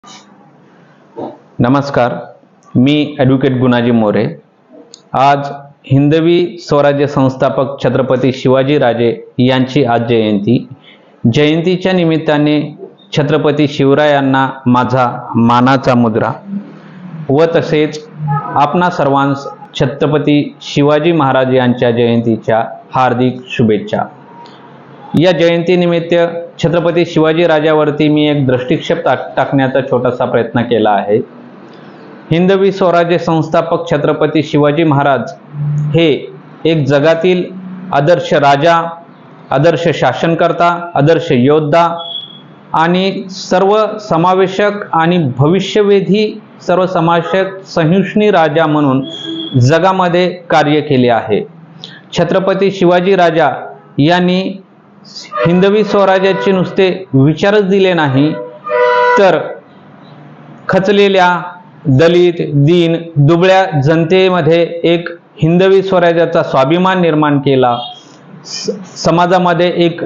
नमस्कार, मी ॲडव्होकेट गुणाजी मोरे। आज हिंदवी स्वराज्य संस्थापक छत्रपती शिवाजी राजे यांची आज जयंतीच्या निमित्ताने छत्रपती शिवरायांना माझा मानाचा मुद्रा व तसेच आपणा सर्वांस छत्रपती शिवाजी महाराज यांच्या जयंतीच्या हार्दिक शुभेच्छा। या जयंतीनिमित्त छत्रपती शिवाजी राजावरती मी एक दृष्टिक्षेप टाकण्याचा छोटासा प्रयत्न केला आहे। हिंदवी स्वराज्य संस्थापक छत्रपती शिवाजी महाराज हे एक जगातील आदर्श राजा, आदर्श शासनकर्ता, आदर्श योद्धा आणि सर्व समावेशक आणि भविष्यवेधी सर्व समावेशक सहिष्णू राजा म्हणून जगामध्ये कार्य केले आहे। छत्रपती शिवाजी राजा यांनी हिंदवी स्वराज्याचे नुसते विचारच दिले नाही, तर खचलेल्या दलित, दीन, दुबळ्या जनतेमध्ये एक हिंदवी स्वराज्याचा स्वाभिमान निर्माण केला। समाजामध्ये एक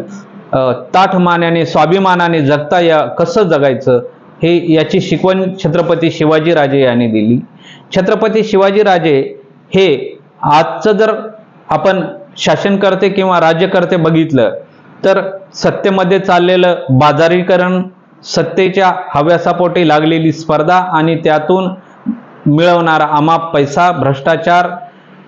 ताठमानेने स्वाभिमानाने जगता कसं जगायचं हे याची शिकवण छत्रपती शिवाजी राजे यांनी दिली। छत्रपती शिवाजी राजे हे आजचं जर आपण शासनकर्ते किंवा राज्यकर्ते बघितलं तर सत्तेमध्ये चाललेलं बाजारीकरण, सत्तेच्या हव्यासापोटी लागलेली स्पर्धा आणि त्यातून मिळवणारा अमाप पैसा, भ्रष्टाचार,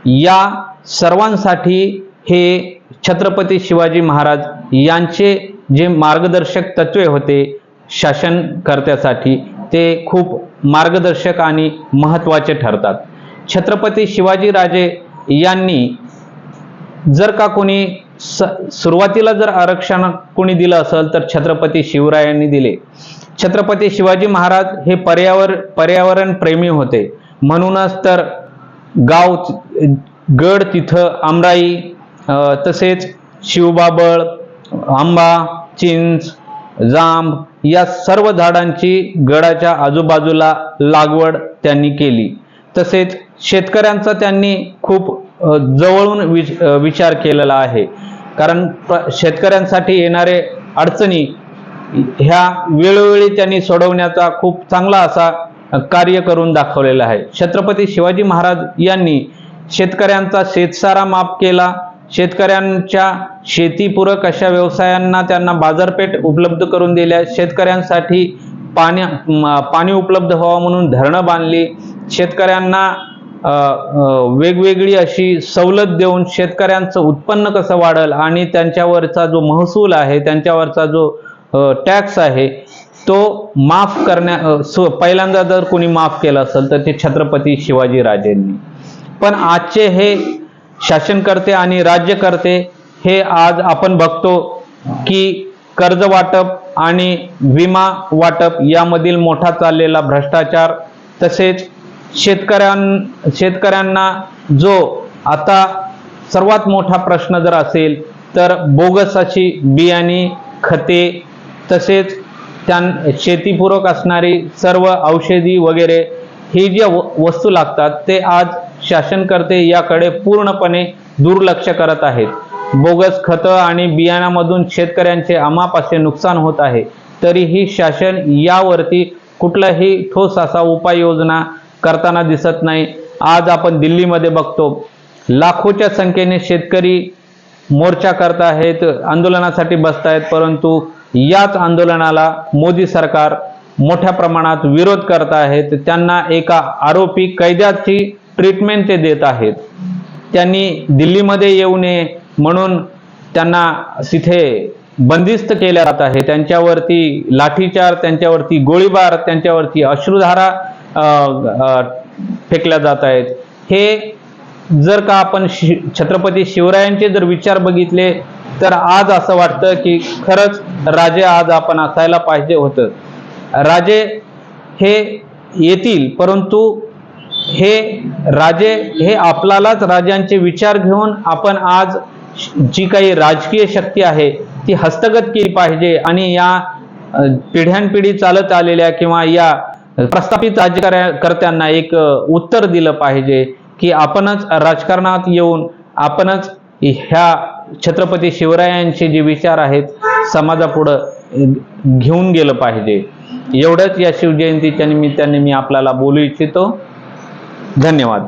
या सर्वांसाठी हे छत्रपती शिवाजी महाराज यांचे जे मार्गदर्शक तत्वे होते शासनकर्त्यासाठी ते खूप मार्गदर्शक आणि महत्त्वाचे ठरतात। छत्रपती शिवाजी राजे यांनी जर का कोणी सुरुवातीला जर आरक्षण कोणी दिलं असेल तर छत्रपती शिवरायांनी दिले। छत्रपती शिवाजी महाराज हे पर्यावरण प्रेमी होते, म्हणूनच तर गाव, गड तिथं आमराई, तसेच शिवबाबळ, आंबा, चिंच, जांब या सर्व झाडांची गडाच्या आजूबाजूला लागवड त्यांनी केली। तसेच शेतकऱ्यांचा त्यांनी खूप जवळून विचार केलेला आहे, कारण शेतकऱ्यांसाठी येणारे अडचणी ह्या वेळोवेळी त्यांनी सोडवण्याचा खूप चांगला असा कार्य करून दाखवलेला आहे। छत्रपती शिवाजी महाराज यांनी शेतकऱ्यांचा शेतसारा माफ केला, शेतकऱ्यांच्या शेतीपूरक अशा व्यवसायांना त्यांना बाजारपेठ उपलब्ध करून दिल्या, शेतकऱ्यांसाठी पाणी उपलब्ध व्हावं म्हणून धरणं बांधली, शेतकऱ्यांना वेगवेगळी अशी सवलत देऊन शेतकऱ्यांचं उत्पन्न कसं वाढेल आणि त्यांच्यावरचा जो महसूल आहे, त्यांच्यावरचा जो टॅक्स आहे तो माफ पहिल्यांदा जर कोणी माफ केला असेल तर ते छत्रपती शिवाजी राजेंनी। पण आजचे हे शासनकर्ते आणि राज्यकर्ते हे आज आपण बघतो की कर्ज वाटप आणि विमा वाटप यामधील मोठा चाललेला भ्रष्टाचार, तसेच शेतकऱ्यांना जो आता सर्वात मोठा प्रश्न जर असेल तर बोगस अशी बियाणे, खते, तसेच शेतीपूरक असणारी सर्व औषधी वगैरे ही जी वस्तू लागतात ते आज शासनकर्ते याकडे पूर्णपणे दुर्लक्ष करत आहेत। बोगस खतं आणि बियाणामधून शेतकऱ्यांचे अमाप असे नुकसान होत आहे, तरीही शासन यावरती कुठलाही ठोस असा उपाययोजना करताना दिसत नाही। आज आपण दिल्लीमध्ये बघतो लाखोच्या संख्येने शेतकरी मोर्चा करत आहेत, आंदोलनासाठी बसत आहेत, परंतु याच आंदोलनाला मोदी सरकार मोठ्या प्रमाणात विरोध करत आहेत। त्यांना एका आरोपी कैद्याची ट्रीटमेंट ते देत आहेत। त्यांनी दिल्लीमध्ये येऊ नये म्हणून त्यांना तिथे बंदिस्त केले जात आहे, त्यांच्यावरती लाठीचार, त्यांच्यावरती गोळीबार, त्यांच्यावरती अश्रुधारा फेकल्या जात आहेत। हे जर का आपण छत्रपती शिवरायांचे जर विचार बघितले तर आज असं वाटतं की खरंच राजे आज आपण असायला पाहिजे होतं। राजे हे येतील, परंतु हे राजे हे आपल्यालाच राजांचे विचार घेऊन आपण आज जी काही राजकीय शक्ती आहे ती हस्तगत केली पाहिजे आणि या पिढ्यानपिढी चालत आलेल्या किंवा या प्रस्थापित राज्यकर्त्यांना एक उत्तर दिलं पाहिजे की आपणच राजकारणात येऊन आपणच ह्या छत्रपती शिवरायांचे जे विचार आहेत समाजापुढे घेऊन गेलं पाहिजे। एवढंच या शिवजयंतीच्या निमित्ताने मी आपल्याला बोलू इच्छितो. धन्यवाद.